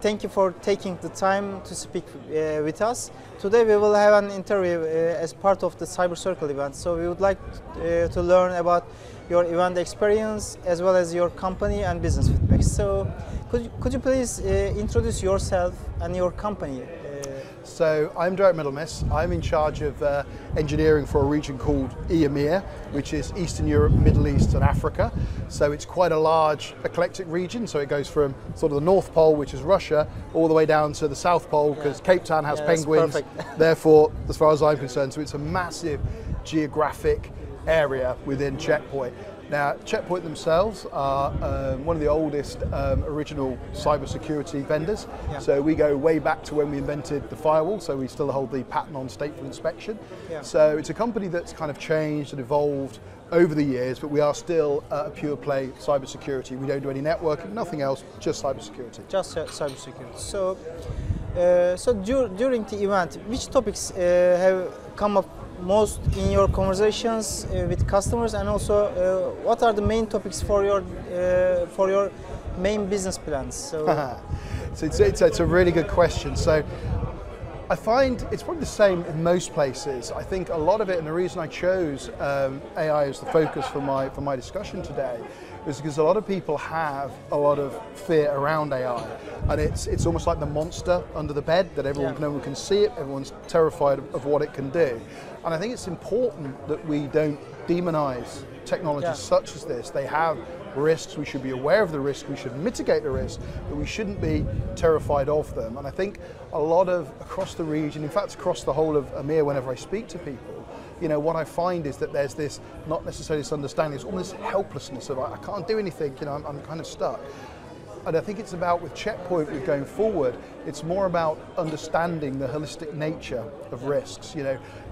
thank you for taking the time to speak with us. Today we will have an interview as part of the Cyber Circle event. So we would like to learn about your event experience as well as your company and business feedback. So could you please introduce yourself and your company? So I'm Derek Middlemiss. I'm in charge of engineering for a region called EEMEA, which is Eastern Europe, Middle East and Africa. So it's quite a large eclectic region. So it goes from sort of the North Pole, which is Russia, all the way down to the South Pole, because Cape Town has penguins. Therefore, as far as I'm concerned, so it's a massive geographic area within Checkpoint. Now, Checkpoint themselves are one of the oldest original cybersecurity vendors. Yeah. So we go way back to when we invented the firewall, so we still hold the patent on stateful inspection. Yeah. So it's a company that's kind of changed and evolved over the years, but we are still a pure play cybersecurity. We don't do any networking, nothing else, just cybersecurity. Just cybersecurity. So, during the event, which topics have come up most in your conversations with customers, and also what are the main topics for your main business plans? So, it's a really good question. So I find it's probably the same in most places. I think a lot of it, and the reason I chose AI as the focus for my discussion today, is because a lot of people have a lot of fear around AI, and it's almost like the monster under the bed that no one can see it. Everyone's terrified of what it can do, and I think it's important that we don't demonize technologies such as this. They have risks. We should be aware of the risks. We should mitigate the risks, but we shouldn't be terrified of them. And I think a lot of across the region, in fact across the whole of EMEA, whenever I speak to people, what I find is that there's this, not necessarily this understanding, it's almost helplessness of I can't do anything, I'm kind of stuck. And I think it's about, with Checkpoint, with going forward, it's more about understanding the holistic nature of risks.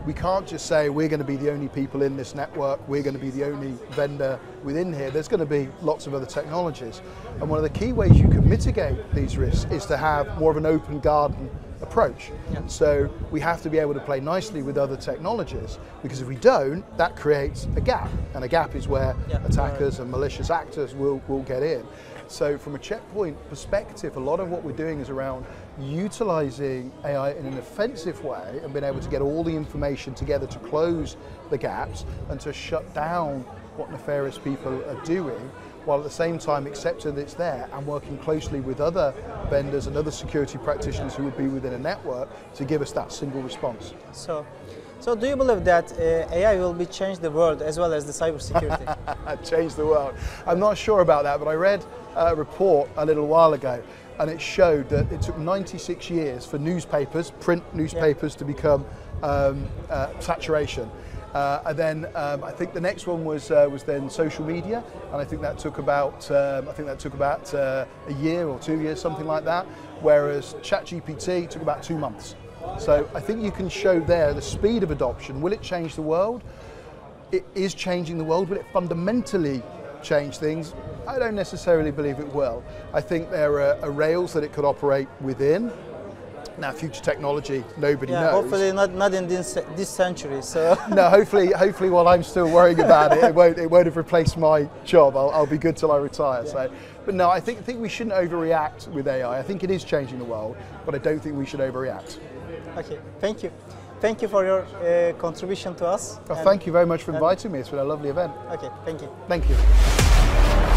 We can't just say we're going to be the only people in this network, we're going to be the only vendor within here. There's going to be lots of other technologies. And one of the key ways you can mitigate these risks is to have more of an open garden approach. So we have to be able to play nicely with other technologies, because if we don't, that creates a gap, and a gap is where attackers and malicious actors will get in. So from a Checkpoint perspective, a lot of what we're doing is around utilizing AI in an offensive way and being able to get all the information together to close the gaps and to shut down what nefarious people are doing, while at the same time accepting that it's there and working closely with other vendors and other security practitioners who would be within a network to give us that single response. So do you believe that AI will change the world as well as the cybersecurity? Change the world. I'm not sure about that, but I read a report a little while ago, and it showed that it took 96 years for newspapers, print newspapers, to become saturation. And then I think the next one was then social media, and I think that took about a year or 2 years, something like that. Whereas ChatGPT took about 2 months. So I think you can show there the speed of adoption. Will it change the world? It is changing the world. Will it fundamentally change things? I don't necessarily believe it will. I think there are rails that it could operate within. Now, future technology, nobody knows. Hopefully not in this century. So no, hopefully while I'm still worrying about it, it won't have replaced my job. I'll be good till I retire. So, but no, I think we shouldn't overreact with AI. I think it is changing the world, but I don't think we should overreact. Okay, thank you. Thank you for your contribution to us. Well, thank you very much for inviting me. It's been a lovely event. Okay, thank you. Thank you.